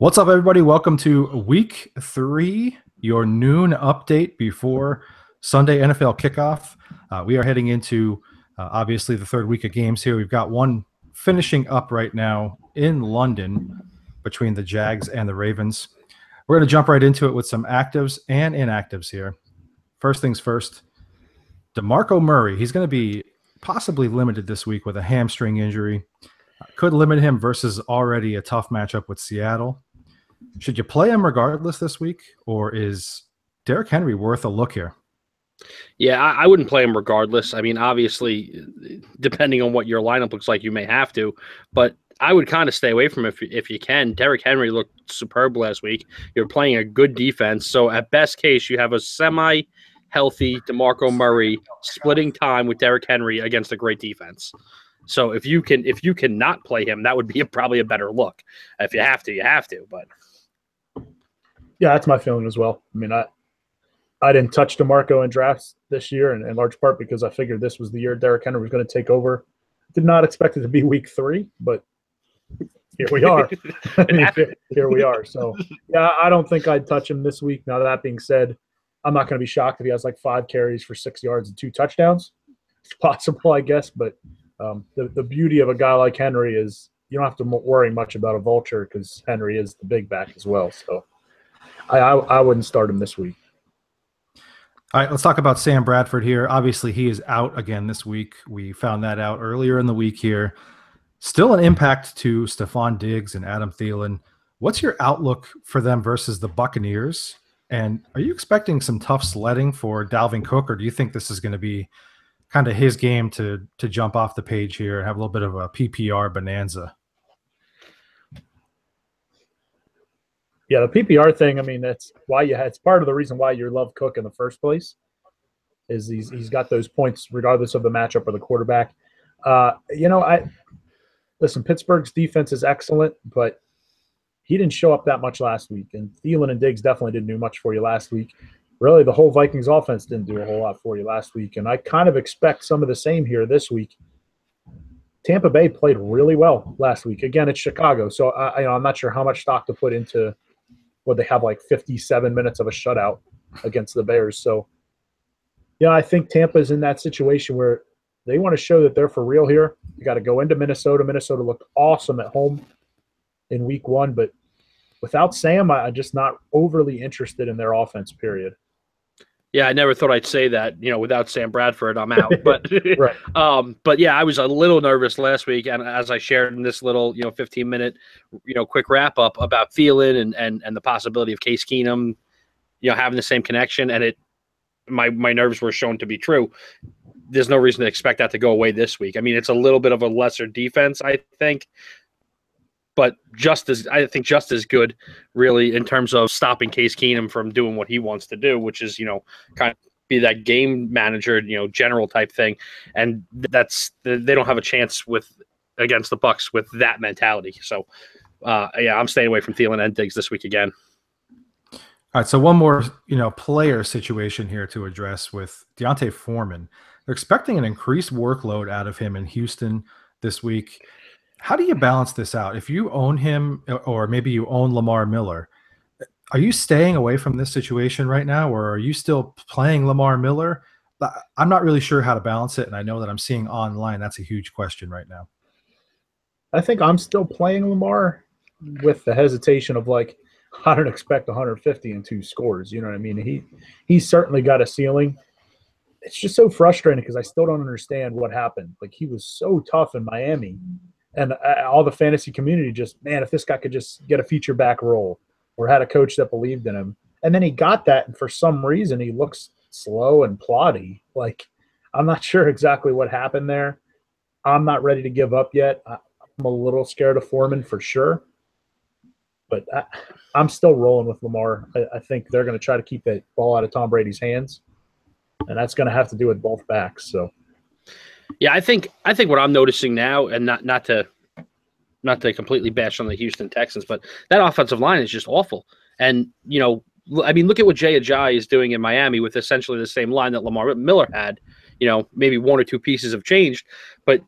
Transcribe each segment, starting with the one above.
What's up, everybody? Welcome to Week 3, your noon update before Sunday NFL kickoff. We are heading into, obviously, the third week of games here. We've got one finishing up right now in London between the Jags and the Ravens. We're going to jump right into it with some actives and inactives here. First things first, DeMarco Murray. He's going to be possibly limited this week with a hamstring injury. Could limit him versus already a tough matchup with Seattle. Should you play him regardless this week, or is Derrick Henry worth a look here? Yeah, I wouldn't play him regardless. I mean, obviously, depending on what your lineup looks like, you may have to, but I would kind of stay away from him if you can. Derrick Henry looked superb last week. You're playing a good defense, so at best case, you have a semi-healthy DeMarco Murray splitting time with Derrick Henry against a great defense. So if you can not play him, that would be probably a better look. If you have to, you have to. But yeah, that's my feeling as well. I mean, I didn't touch DeMarco in drafts this year, in large part because I figured this was the year Derrick Henry was going to take over. Did not expect it to be week 3, but here we are. Here we are. So, yeah, I don't think I'd touch him this week. Now, that being said, I'm not going to be shocked if he has like 5 carries for 6 yards and 2 touchdowns. It's possible, I guess, but the beauty of a guy like Henry is you don't have to worry much about a vulture because Henry is the big back as well. So I wouldn't start him this week. All right, let's talk about Sam Bradford here. Obviously, he is out again this week. We found that out earlier in the week here. Still an impact to Stephon Diggs and Adam Thielen. What's your outlook for them versus the Buccaneers? And are you expecting some tough sledding for Dalvin Cook, or do you think this is going to be kind of his game to jump off the page here and have a little bit of a PPR bonanza? Yeah, the PPR thing, I mean, that's why it's part of the reason why you love Cook in the first place, is he's got those points regardless of the matchup or the quarterback. Listen, Pittsburgh's defense is excellent, but he didn't show up that much last week, and Thielen and Diggs definitely didn't do much for you last week. Really, the whole Vikings offense didn't do a whole lot for you last week, and I kind of expect some of the same here this week. Tampa Bay played really well last week. Again, it's Chicago, so I'm not sure how much stock to put into what they have, like 57 minutes of a shutout against the Bears. So, yeah, I think Tampa's in that situation where they want to show that they're for real here. You got to go into Minnesota. Minnesota looked awesome at home in week 1, but without Sam, I'm just not overly interested in their offense, period. yeah, I never thought I'd say that. Without Sam Bradford, I'm out. But Right. But yeah, I was a little nervous last week, and as I shared in this little 15-minute quick wrap up about Thielen and the possibility of Case Keenum having the same connection, and my nerves were shown to be true. There's no reason to expect that to go away this week. I mean, it's a little bit of a lesser defense, I think, but just as good, really, in terms of stopping Case Keenum from doing what he wants to do, which is kind of be that game manager, general type thing, and they don't have a chance against the Bucs with that mentality. So, yeah, I'm staying away from Thielen and Diggs this week again. All right, so one more player situation here to address with Deonte Foreman. They're expecting an increased workload out of him in Houston this week. How do you balance this out? If you own him, or maybe you own Lamar Miller, are you staying away from this situation right now, or are you still playing Lamar Miller? I'm not really sure how to balance it, and I know that I'm seeing online that's a huge question right now. I think I'm still playing Lamar with the hesitation of I don't expect 150 and 2 scores. You know what I mean? He's certainly got a ceiling. It's just so frustrating because I still don't understand what happened. He was so tough in Miami. And all the fantasy community if this guy could just get a feature back role or had a coach that believed in him. And then he got that, and for some reason he looks slow and ploddy. I'm not sure exactly what happened there. I'm not ready to give up yet. I'm a little scared of Foreman for sure. But I'm still rolling with Lamar. I think they're going to try to keep that ball out of Tom Brady's hands, and that's going to have to do with both backs. So. Yeah, I think what I'm noticing now, and not to completely bash on the Houston Texans, but that offensive line is just awful. And look at what Jay Ajayi is doing in Miami with essentially the same line that Lamar Miller had. Maybe 1 or 2 pieces have changed, but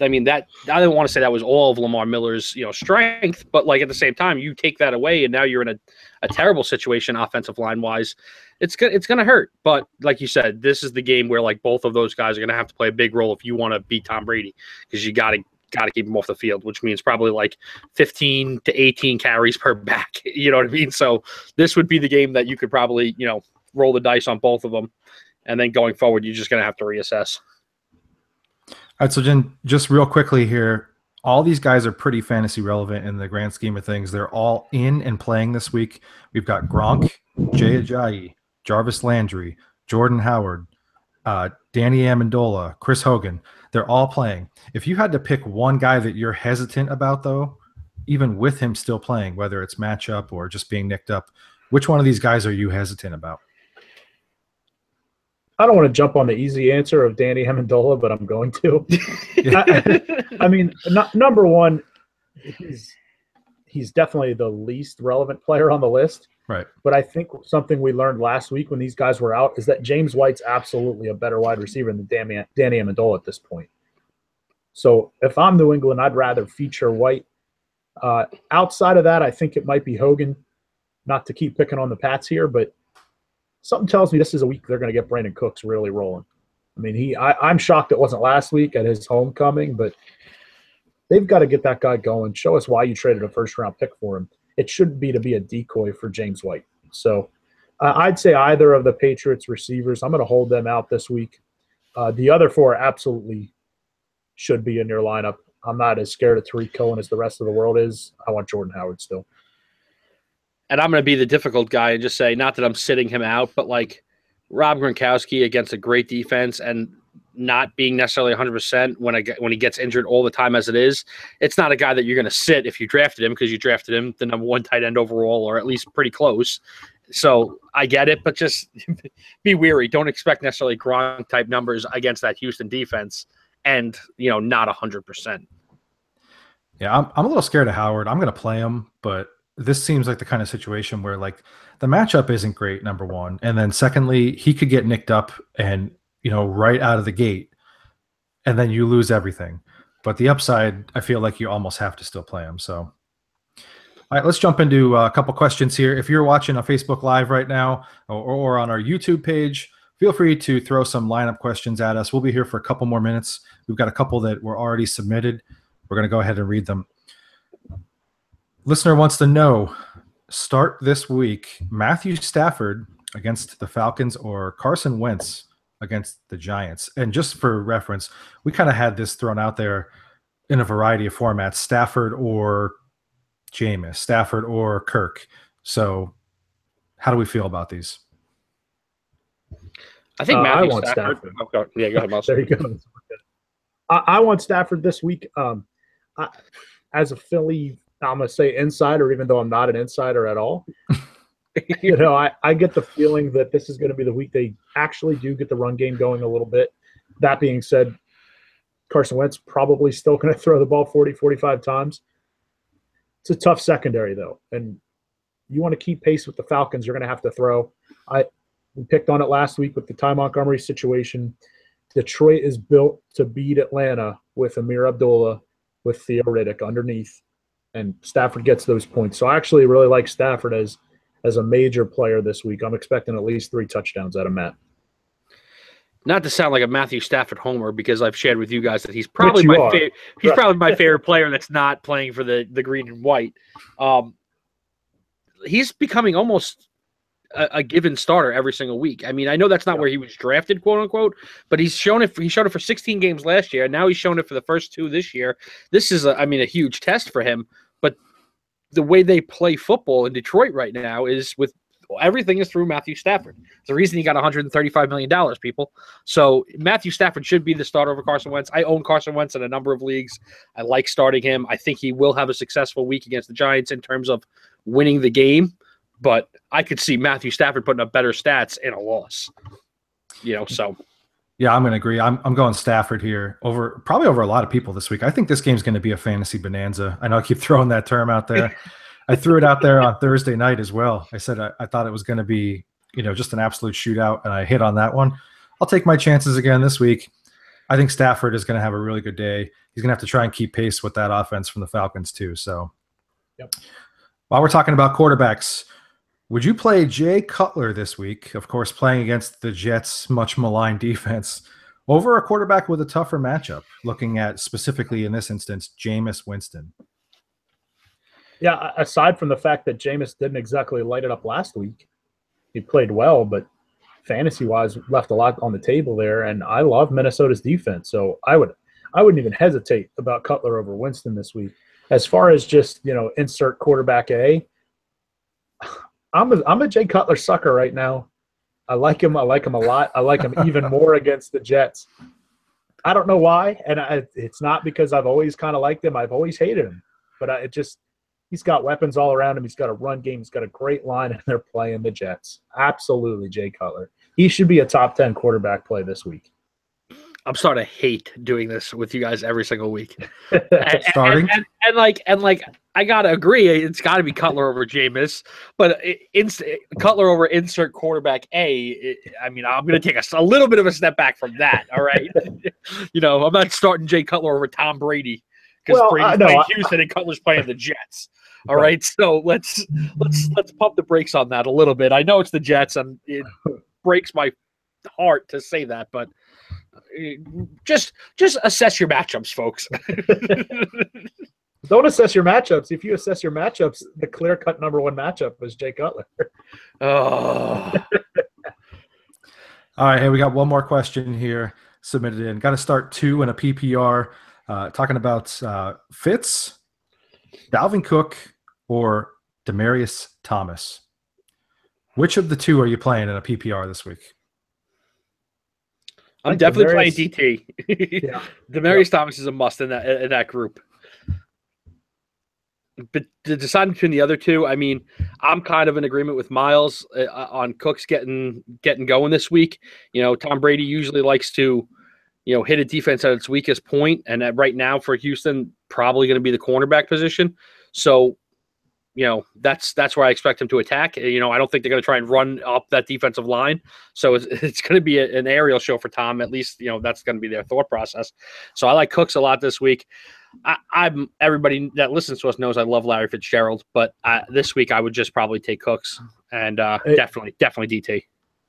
I mean, that I don't want to say that was all of Lamar Miller's, strength, but like at the same time, you take that away, and now you're in a terrible situation offensive line wise. It's gonna hurt. But like you said, this is the game where like both of those guys are gonna have to play a big role if you want to beat Tom Brady, because you gotta keep him off the field, which means probably like 15 to 18 carries per back. You know what I mean? So this would be the game that you could probably roll the dice on both of them, and then going forward, you're just gonna have to reassess. All right, so Jen, just real quickly here, all these guys are pretty fantasy relevant in the grand scheme of things. They're all in and playing this week. We've got Gronk, Jay Ajayi, Jarvis Landry, Jordan Howard, Danny Amendola, Chris Hogan. They're all playing. If you had to pick one guy that you're hesitant about, though, even with him still playing, whether it's matchup or just being nicked up, which one of these guys are you hesitant about? I don't want to jump on the easy answer of Danny Amendola, but I'm going to. I mean, number one, he's definitely the least relevant player on the list. Right. But I think something we learned last week when these guys were out is that James White's absolutely a better wide receiver than Danny Amendola at this point. So if I'm New England, I'd rather feature White. Outside of that, I think it might be Hogan. Not to keep picking on the Pats here, but something tells me this is a week they're going to get Brandon Cooks really rolling. I mean, I'm shocked it wasn't last week at his homecoming, but they've got to get that guy going. Show us why you traded a first-round pick for him. It shouldn't be to be a decoy for James White. So I'd say either of the Patriots receivers, I'm going to hold them out this week. The other four absolutely should be in your lineup. I'm not as scared of Tariq Cohen as the rest of the world is. I want Jordan Howard still. And I'm going to be the difficult guy and just say, not that I'm sitting him out, but like Rob Gronkowski against a great defense and not being necessarily 100% when he gets injured all the time as it is, it's not a guy that you're going to sit if you drafted him, because you drafted him the number one tight end overall, or at least pretty close. So I get it, but just be wary. Don't expect necessarily Gronk type numbers against that Houston defense and, not 100%. Yeah, I'm a little scared of Howard. I'm going to play him, but this seems like the kind of situation where like the matchup isn't great, number one. And then secondly, he could get nicked up and, right out of the gate, and then you lose everything. But the upside, I feel like you almost have to still play him. So, all right, let's jump into a couple questions here. If you're watching on Facebook Live right now or on our YouTube page, feel free to throw some lineup questions at us. We'll be here for a couple more minutes. We've got a couple that were already submitted. We're going to go ahead and read them. Listener wants to know, start this week, Matthew Stafford against the Falcons or Carson Wentz against the Giants? And just for reference, we kind of had this thrown out there in a variety of formats, Stafford or Jameis, Stafford or Kirk. So how do we feel about these? I think I want Stafford. Yeah, go ahead, Miles. There you go. I want Stafford this week. As a Philly, I'm going to say insider, even though I'm not an insider at all. I get the feeling that this is going to be the week they actually do get the run game going a little bit. That being said, Carson Wentz probably still going to throw the ball 40, 45 times. It's a tough secondary, though. And you want to keep pace with the Falcons, you're going to have to throw. We picked on it last week with the Ty Montgomery situation. Detroit is built to beat Atlanta with Amir Abdullah, with Theo Riddick underneath, and Stafford gets those points. So I actually really like Stafford as a major player this week. I'm expecting at least 3 touchdowns out of Matt. Not to sound like a Matthew Stafford homer, because I've shared with you guys that he's probably my favorite. He's probably my favorite player that's not playing for the green and white. He's becoming almost a given starter every single week. I mean, I know that's not where he was drafted, quote unquote, but he's shown it. He showed it for 16 games last year, and now he's shown it for the first 2 this year. This is, a huge test for him. But the way they play football in Detroit right now is with everything is through Matthew Stafford. It's the reason he got $135 million, people. So Matthew Stafford should be the starter over Carson Wentz. I own Carson Wentz in a number of leagues. I like starting him. I think he will have a successful week against the Giants in terms of winning the game. But I could see Matthew Stafford putting up better stats in a loss. So. Yeah, I'm going to agree. I'm going Stafford here probably over a lot of people this week. I think this game's going to be a fantasy bonanza. I know I keep throwing that term out there. I threw it out there on Thursday night as well. I said I thought it was going to be, just an absolute shootout, and I hit on that one. I'll take my chances again this week. I think Stafford is going to have a really good day. He's going to have to try and keep pace with that offense from the Falcons too. So Yep. While we're talking about quarterbacks, would you play Jay Cutler this week? Of course, playing against the Jets' much maligned defense over a quarterback with a tougher matchup, looking at specifically in this instance, Jameis Winston. Yeah, aside from the fact that Jameis didn't exactly light it up last week, he played well, but fantasy-wise left a lot on the table there, and I love Minnesota's defense, so I wouldn't even hesitate about Cutler over Winston this week. As far as just, insert quarterback A, I'm a Jay Cutler sucker right now. I like him. I like him a lot. I like him even more against the Jets. I don't know why, and it's not because I've always kind of liked him. I've always hated him, but he's got weapons all around him. He's got a run game. He's got a great line, and they're playing the Jets. Absolutely, Jay Cutler. He should be a top 10 quarterback play this week. I'm starting to hate doing this with you guys every single week. Starting? And I gotta agree, it's got to be Cutler over Jameis, but Cutler over insert quarterback A. I'm going to take a little bit of a step back from that. All right, I'm not starting Jay Cutler over Tom Brady because Brady's playing Houston and Cutler's playing the Jets. All right, so let's pump the brakes on that a little bit. I know it's the Jets, and it breaks my heart to say that, but just assess your matchups, folks. Don't assess your matchups. If you assess your matchups, the clear-cut number one matchup is Jay Cutler. Oh. All right, hey, we got one more question here submitted in. Got to start 2 in a PPR. Talking about Fitz, Dalvin Cook, or Demaryius Thomas. Which of the two are you playing in a PPR this week? I'm definitely playing DT. Yeah. Demaryius Thomas is a must in that group. But to decide between the other two, I'm kind of in agreement with Miles on Cooks getting going this week. Tom Brady usually likes to, hit a defense at its weakest point, and right now for Houston, probably going to be the cornerback position. So, that's where I expect him to attack. I don't think they're going to try and run up that defensive line. So it's going to be an aerial show for Tom. At least, that's going to be their thought process. So I like Cooks a lot this week. Everybody that listens to us knows I love Larry Fitzgerald, but this week I would just probably take Cooks and definitely DT.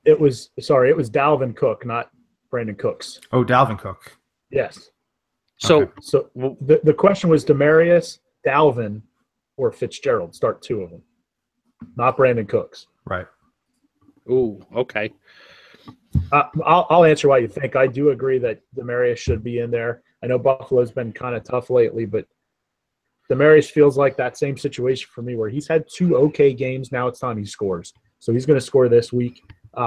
It was Dalvin Cook, not Brandon Cooks. Oh, Dalvin Cook. Yes. So the question was Demaryius, Dalvin, or Fitzgerald. Start 2 of them, not Brandon Cooks. Right. Ooh, okay. I'll answer why you think. I do agree that Demaryius should be in there. I know Buffalo's been kind of tough lately, but Demaryius feels like that same situation for me where he's had 2 okay games. Now it's time he scores. So he's going to score this week.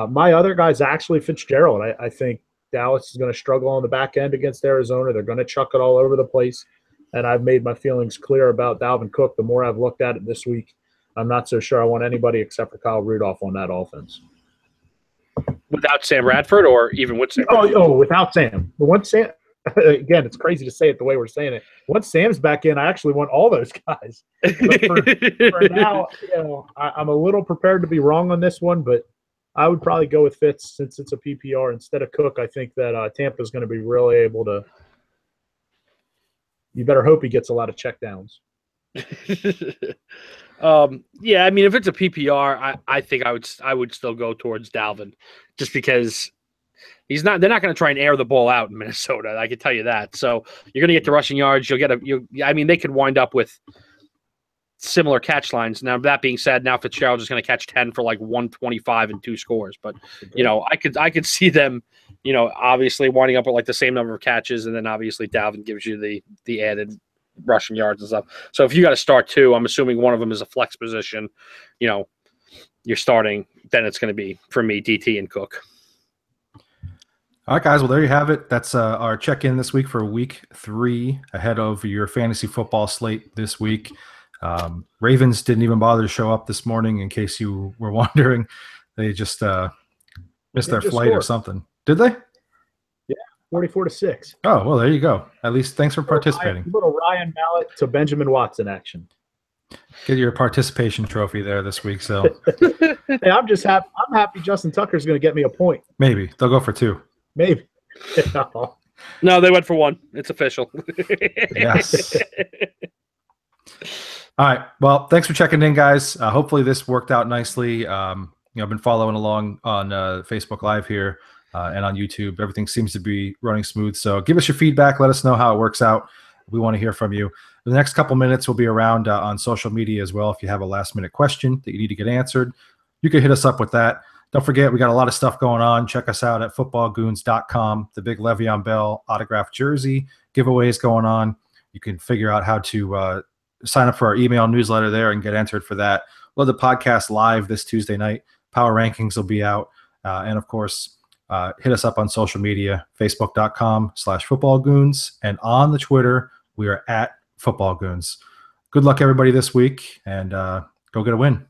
My other guy's actually Fitzgerald. I think Dallas is going to struggle on the back end against Arizona. They're going to chuck it all over the place. And I've made my feelings clear about Dalvin Cook. The more I've looked at it this week, I'm not so sure I want anybody except for Kyle Rudolph on that offense. Without Sam Bradford or even with Sam? Oh, without Sam. But once Sam, again, it's crazy to say it the way we're saying it. Once Sam's back in, I actually want all those guys. But for now, I'm a little prepared to be wrong on this one, but I would probably go with Fitz since it's a PPR instead of Cook. I think that Tampa's going to be really able to. You better hope he gets a lot of checkdowns. If it's a PPR, I think I would still go towards Dalvin, just because they're not going to try and air the ball out in Minnesota. I can tell you that. So you're going to get the rushing yards. They could wind up with similar catch lines. Now, that being said, now Fitzgerald is going to catch 10 for like 125 and 2 scores. But, I could see them, obviously winding up with like the same number of catches. And then obviously Dalvin gives you the added rushing yards and stuff. So if you got to start 2, I'm assuming one of them is a flex position, you're starting, then it's going to be, for me, DT and Cook. All right, guys. Well, there you have it. That's our check-in this week for week 3 ahead of your fantasy football slate this week. Ravens didn't even bother to show up this morning, in case you were wondering. They just missed their flight or something. Did they? Yeah, 44-6. Oh, well, there you go. At least thanks for participating. Little Ryan Mallett to Benjamin Watson action. Get your participation trophy there this week. So, hey, I'm just happy. I'm happy Justin Tucker's going to get me a point. Maybe they'll go for 2. Maybe. No, they went for one. It's official. Yes. All right. Well, thanks for checking in, guys. Hopefully this worked out nicely. I've been following along on Facebook Live here and on YouTube. Everything seems to be running smooth. So give us your feedback. Let us know how it works out. We want to hear from you. The next couple minutes will be around on social media as well. If you have a last-minute question that you need to get answered, you can hit us up with that. Don't forget, we got a lot of stuff going on. Check us out at footballgoons.com. The big Le'Veon Bell autographed jersey giveaways going on. You can figure out how to sign up for our email newsletter there and get entered for that. We'll have the podcast live this Tuesday night. Power rankings will be out. And, of course, hit us up on social media, facebook.com/footballgoons. And on the Twitter, we are at footballgoons. Good luck, everybody, this week, and go get a win.